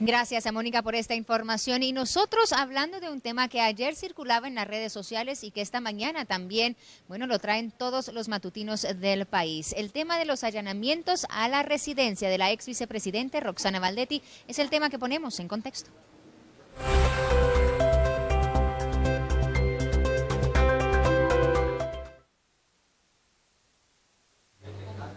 Gracias a Mónica por esta información. Y nosotros hablando de un tema que ayer circulaba en las redes sociales y que esta mañana también, bueno, lo traen todos los matutinos del país. El tema de los allanamientos a la residencia de la ex vicepresidente Roxana Baldetti es el tema que ponemos en contexto.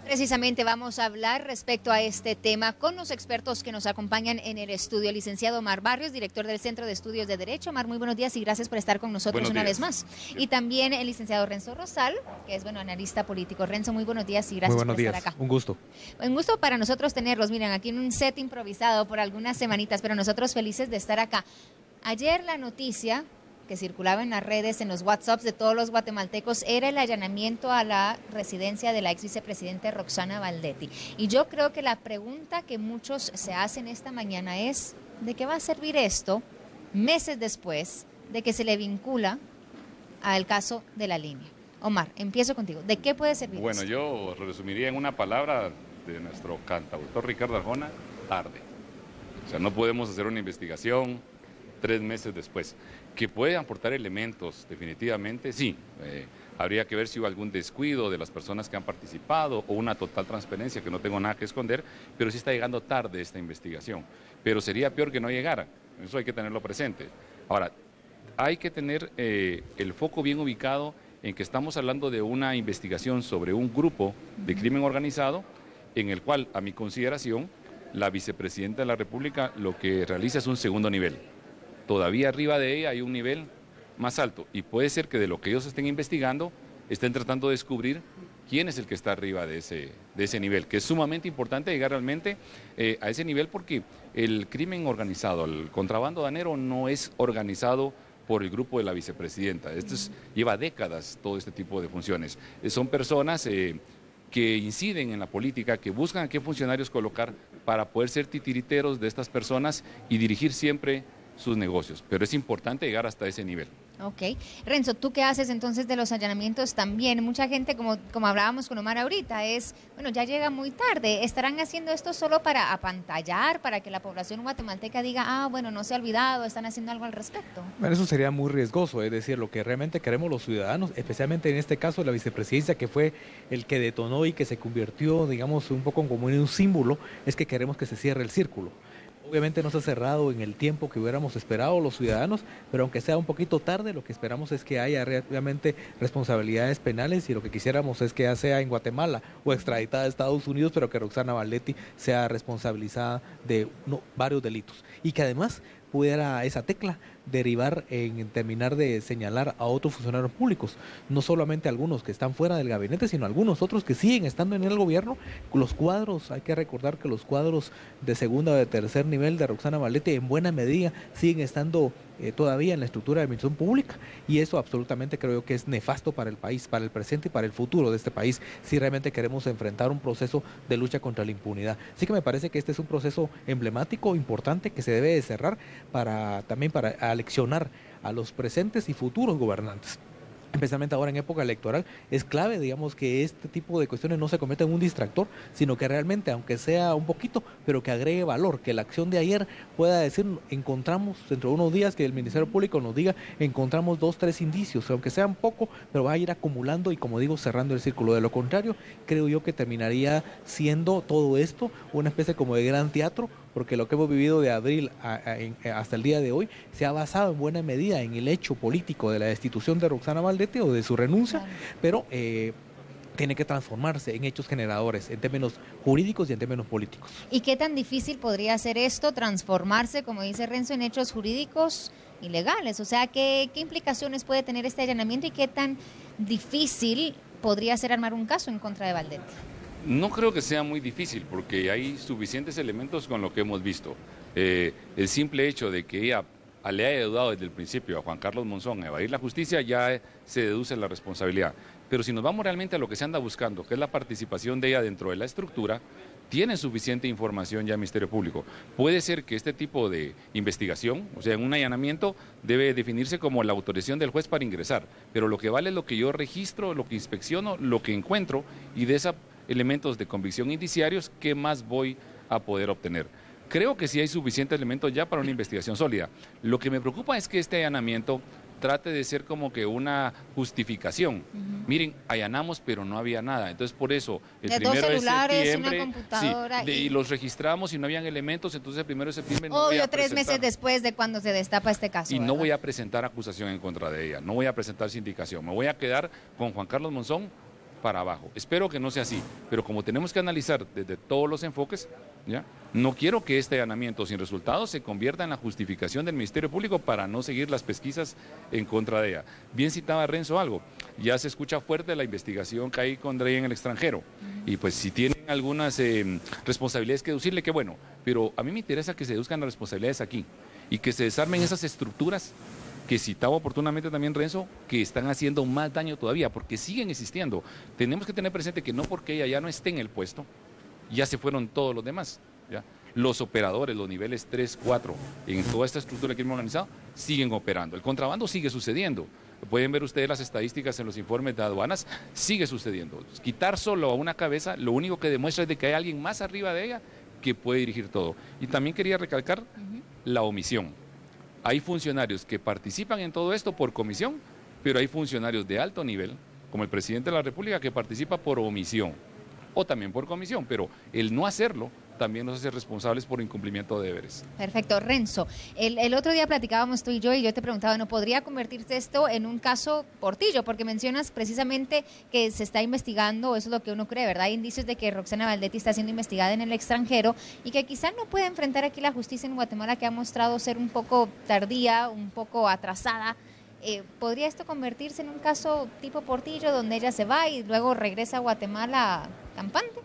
Precisamente vamos a hablar respecto a este tema con los expertos que nos acompañan en el estudio. El licenciado Omar Barrios, director del Centro de Estudios de Derecho. Omar, muy buenos días y gracias por estar con nosotros una vez más. Y también el licenciado Renzo Rosal, que es, analista político. Renzo, muy buenos días y gracias por estar acá. Un gusto. Un gusto para nosotros tenerlos. Miren, aquí en un set improvisado por algunas semanitas, pero nosotros felices de estar acá. Ayer la noticia que circulaba en las redes, en los WhatsApps de todos los guatemaltecos, era el allanamiento a la residencia de la ex vicepresidente Roxana Baldetti. Y yo creo que la pregunta que muchos se hacen esta mañana es, ¿de qué va a servir esto meses después de que se le vincula al caso de la línea? Omar, empiezo contigo. ¿De qué puede servir Bueno, esto? yo resumiría en una palabra de nuestro cantautor Ricardo Arjona: tarde. O sea, no podemos hacer una investigación 3 meses después. Que puede aportar elementos, definitivamente, sí. Habría que ver si hubo algún descuido de las personas que han participado o una total transparencia, que no tengo nada que esconder, pero sí está llegando tarde esta investigación. Pero sería peor que no llegara, eso hay que tenerlo presente. Ahora, hay que tener el foco bien ubicado en que estamos hablando de una investigación sobre un grupo de crimen organizado, en el cual, a mi consideración, la vicepresidenta de la República lo que realiza es un segundo nivel. Todavía arriba de ella hay un nivel más alto y puede ser que de lo que ellos estén investigando estén tratando de descubrir quién es el que está arriba de ese nivel, que es sumamente importante llegar realmente a ese nivel, porque el crimen organizado, el contrabando danero, no es organizado por el grupo de la vicepresidenta. Lleva décadas todo este tipo de funciones. Son personas que inciden en la política, que buscan a qué funcionarios colocar para poder ser titiriteros de estas personas y dirigir siempre sus negocios, pero es importante llegar hasta ese nivel. Ok. Renzo, ¿tú qué haces entonces de los allanamientos también? Mucha gente, como hablábamos con Omar ahorita, ya llega muy tarde. ¿Estarán haciendo esto solo para apantallar, para que la población guatemalteca diga, no se ha olvidado, están haciendo algo al respecto? Bueno, eso sería muy riesgoso, es decir, lo que realmente queremos los ciudadanos, especialmente en este caso la vicepresidencia, que fue el que detonó y que se convirtió, digamos, un poco como en un símbolo, es que queremos que se cierre el círculo. Obviamente no se ha cerrado en el tiempo que hubiéramos esperado los ciudadanos, pero aunque sea un poquito tarde, lo que esperamos es que haya realmente responsabilidades penales, y lo que quisiéramos es que ya sea en Guatemala o extraditada a Estados Unidos, pero que Roxana Baldetti sea responsabilizada de varios delitos, y que además pudiera esa tecla derivar en terminar de señalar a otros funcionarios públicos, no solamente algunos que están fuera del gabinete, sino algunos otros que siguen estando en el gobierno. Los cuadros, hay que recordar que los cuadros de segunda o de tercer nivel de Roxana Baldetti en buena medida siguen estando todavía en la estructura de administración pública, y eso absolutamente creo yo que es nefasto para el país, para el presente y para el futuro de este país, si realmente queremos enfrentar un proceso de lucha contra la impunidad. Así que me parece que este es un proceso emblemático, importante, que se debe de cerrar también para aleccionar a los presentes y futuros gobernantes. Especialmente ahora en época electoral, es clave, digamos, que este tipo de cuestiones no se convierta en un distractor, sino que realmente, aunque sea un poquito, pero que agregue valor, que la acción de ayer pueda decir, encontramos dentro de unos días, que el Ministerio Público nos diga, encontramos 2, 3 indicios, aunque sean poco, pero va a ir acumulando y, como digo, cerrando el círculo. De lo contrario, creo yo que terminaría siendo todo esto una especie como de gran teatro, porque lo que hemos vivido de abril hasta el día de hoy se ha basado en buena medida en el hecho político de la destitución de Roxana Baldetti o de su renuncia, pero tiene que transformarse en hechos generadores, en términos jurídicos y en términos políticos. ¿Y qué tan difícil podría ser esto, transformarse, como dice Renzo, en hechos jurídicos y legales? O sea, ¿qué implicaciones puede tener este allanamiento y qué tan difícil podría ser armar un caso en contra de Baldetti? No creo que sea muy difícil, porque hay suficientes elementos con lo que hemos visto. El simple hecho de que ella le haya ayudado desde el principio a Juan Carlos Monzón a evadir la justicia, ya se deduce la responsabilidad. Pero si nos vamos realmente a lo que se anda buscando, que es la participación de ella dentro de la estructura, tiene suficiente información ya el Ministerio Público. Puede ser que este tipo de investigación, o sea, en un allanamiento, debe definirse como la autorización del juez para ingresar, pero lo que vale es lo que yo registro, lo que inspecciono, lo que encuentro, y de esos elementos de convicción indiciarios, ¿qué más voy a poder obtener? Creo que sí hay suficientes elementos ya para una investigación sólida. Lo que me preocupa es que este allanamiento trate de ser como que una justificación. Miren, allanamos, pero no había nada. Entonces, por eso, el De 1 dos de celulares, septiembre, una computadora y los registramos y no habían elementos, entonces el 1 de septiembre no voy obvio, a 3 presentar. meses después de cuando se destapa este caso. Y no ¿verdad? voy a presentar acusación en contra de ella, no voy a presentar sindicación, me voy a quedar con Juan Carlos Monzón para abajo. Espero que no sea así, pero como tenemos que analizar desde todos los enfoques, ¿ya? No quiero que este allanamiento sin resultados se convierta en la justificación del Ministerio Público para no seguir las pesquisas en contra de ella. Bien citaba Renzo algo, ya se escucha fuerte la investigación que hay con Drey en el extranjero, y pues si tienen algunas responsabilidades que deducirle, qué bueno, pero a mí me interesa que se deduzcan las responsabilidades aquí, y que se desarmen esas estructuras que citaba oportunamente también Renzo, que están haciendo más daño todavía, porque siguen existiendo. Tenemos que tener presente que no porque ella ya no esté en el puesto, ya se fueron todos los demás, ¿ya? Los operadores, los niveles 3, 4, en toda esta estructura que hemos organizado, siguen operando. El contrabando sigue sucediendo. Pueden ver ustedes las estadísticas en los informes de aduanas, sigue sucediendo. Quitar solo a una cabeza, lo único que demuestra es de que hay alguien más arriba de ella que puede dirigir todo. Y también quería recalcar la omisión. Hay funcionarios que participan en todo esto por comisión, pero hay funcionarios de alto nivel, como el presidente de la República, que participa por omisión o también por comisión, pero el no hacerlo también nos hace responsables por incumplimiento de deberes. Perfecto. Renzo, el otro día platicábamos tú y yo te preguntaba, ¿no podría convertirse esto en un caso Portillo? Porque mencionas precisamente que se está investigando, eso es lo que uno cree, ¿verdad? Hay indicios de que Roxana Valdetti está siendo investigada en el extranjero y que quizá no pueda enfrentar aquí la justicia en Guatemala, que ha mostrado ser un poco tardía, un poco atrasada. ¿Podría esto convertirse en un caso tipo Portillo, donde ella se va y luego regresa a Guatemala campante?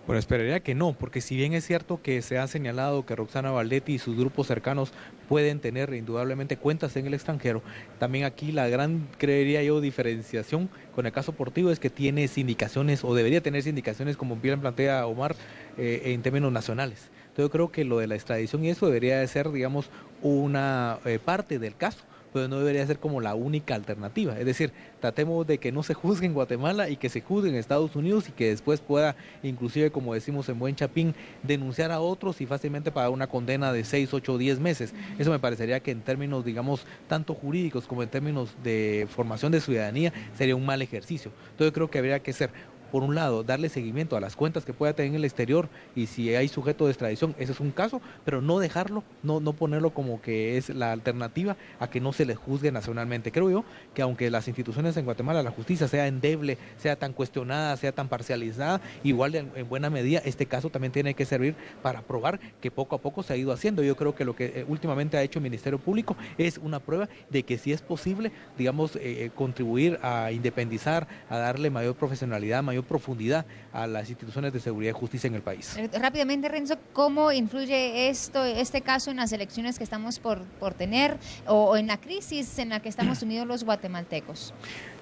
Bueno, esperaría que no, porque si bien es cierto que se ha señalado que Roxana Valdetti y sus grupos cercanos pueden tener indudablemente cuentas en el extranjero, también aquí la gran, creería yo, diferenciación con el caso Portillo es que tiene sindicaciones, o debería tener sindicaciones, como bien plantea Omar, en términos nacionales. Entonces yo creo que lo de la extradición y eso debería de ser, digamos, una parte del caso, pero no debería ser como la única alternativa. Es decir, tratemos de que no se juzgue en Guatemala y que se juzgue en Estados Unidos y que después pueda, inclusive como decimos en buen chapín, denunciar a otros y fácilmente pagar una condena de 6, 8, 10 meses. Eso me parecería que en términos, digamos, tanto jurídicos como en términos de formación de ciudadanía, sería un mal ejercicio. Entonces yo creo que habría que ser, por un lado, darle seguimiento a las cuentas que pueda tener en el exterior y si hay sujeto de extradición, ese es un caso, pero no dejarlo, no ponerlo como que es la alternativa a que no se le juzgue nacionalmente. Creo yo que aunque las instituciones en Guatemala, la justicia sea endeble, sea tan cuestionada, sea tan parcializada, igual en buena medida este caso también tiene que servir para probar que poco a poco se ha ido haciendo. Yo creo que lo que últimamente ha hecho el Ministerio Público es una prueba de que sí es posible, digamos, contribuir a independizar, a darle mayor profesionalidad, mayor profundidad a las instituciones de seguridad y justicia en el país. Rápidamente, Renzo, ¿cómo influye este caso en las elecciones que estamos por tener o en la crisis en la que estamos sumidos los guatemaltecos?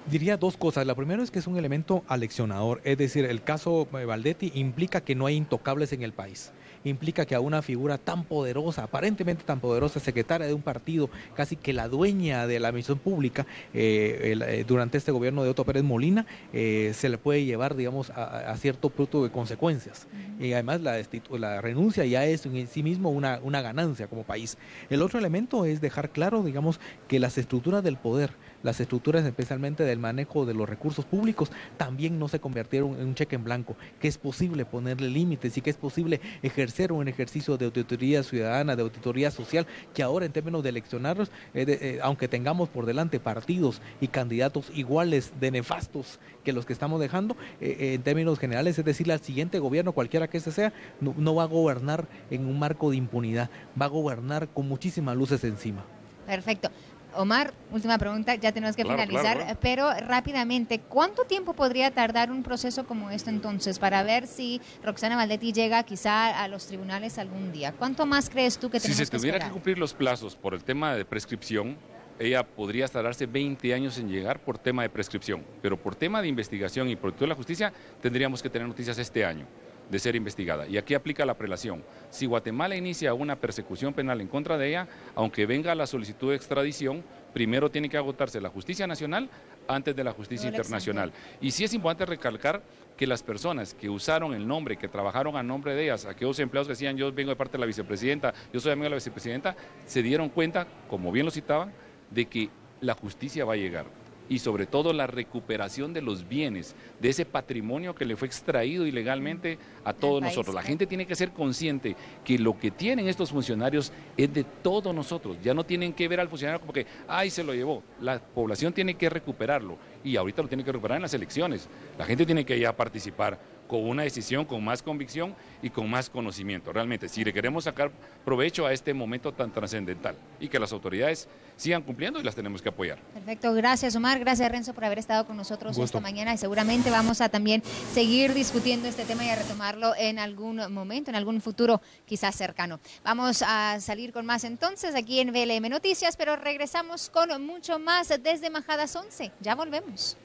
Diría dos cosas. La primera es que es un elemento aleccionador, es decir, el caso Valdetti implica que no hay intocables en el país. Implica que a una figura tan poderosa, aparentemente tan poderosa, secretaria de un partido, casi que la dueña de la administración pública, durante este gobierno de Otto Pérez Molina, se le puede llevar, digamos, a cierto punto de consecuencias. Y además la renuncia ya es en sí mismo una ganancia como país. El otro elemento es dejar claro, digamos, que las estructuras del poder, las estructuras especialmente del manejo de los recursos públicos, también no se convirtieron en un cheque en blanco, que es posible ponerle límites y que es posible ejercer un ejercicio de auditoría ciudadana, de auditoría social, que ahora en términos de eleccionarlos, aunque tengamos por delante partidos y candidatos iguales de nefastos que los que estamos dejando, en términos generales, es decir, al siguiente gobierno, cualquiera que ese sea, no va a gobernar en un marco de impunidad, va a gobernar con muchísimas luces encima. Perfecto. Omar, última pregunta, ya tenemos que finalizar, claro. Pero rápidamente, ¿cuánto tiempo podría tardar un proceso como esto entonces para ver si Roxana Valdetti llega quizá a los tribunales algún día? ¿Cuánto más crees tú que tenemos que esperar? Si se tuviera que cumplir los plazos por el tema de prescripción, ella podría tardarse 20 años en llegar por tema de prescripción, pero por tema de investigación y por toda la justicia tendríamos que tener noticias este año de ser investigada. Y aquí aplica la prelación. Si Guatemala inicia una persecución penal en contra de ella, aunque venga la solicitud de extradición, primero tiene que agotarse la justicia nacional antes de la justicia internacional. Y sí es importante recalcar que las personas que usaron el nombre, que trabajaron a nombre de ellas, aquellos empleados que decían yo vengo de parte de la vicepresidenta, yo soy amigo de la vicepresidenta, se dieron cuenta, como bien lo citaban, de que la justicia va a llegar. Y sobre todo la recuperación de los bienes, de ese patrimonio que le fue extraído ilegalmente a todos nosotros. La gente tiene que ser consciente que lo que tienen estos funcionarios es de todos nosotros. Ya no tienen que ver al funcionario como que, ay, se lo llevó. La población tiene que recuperarlo y ahorita lo tiene que recuperar en las elecciones. La gente tiene que ya participar con una decisión, con más convicción y con más conocimiento. Realmente, si le queremos sacar provecho a este momento tan trascendental y que las autoridades sigan cumpliendo y las tenemos que apoyar. Perfecto, gracias Omar, gracias Renzo por haber estado con nosotros esta mañana y seguramente vamos a también seguir discutiendo este tema y a retomarlo en algún momento, en algún futuro quizás cercano. Vamos a salir con más entonces aquí en VLM Noticias, pero regresamos con mucho más desde Majadas 11. Ya volvemos.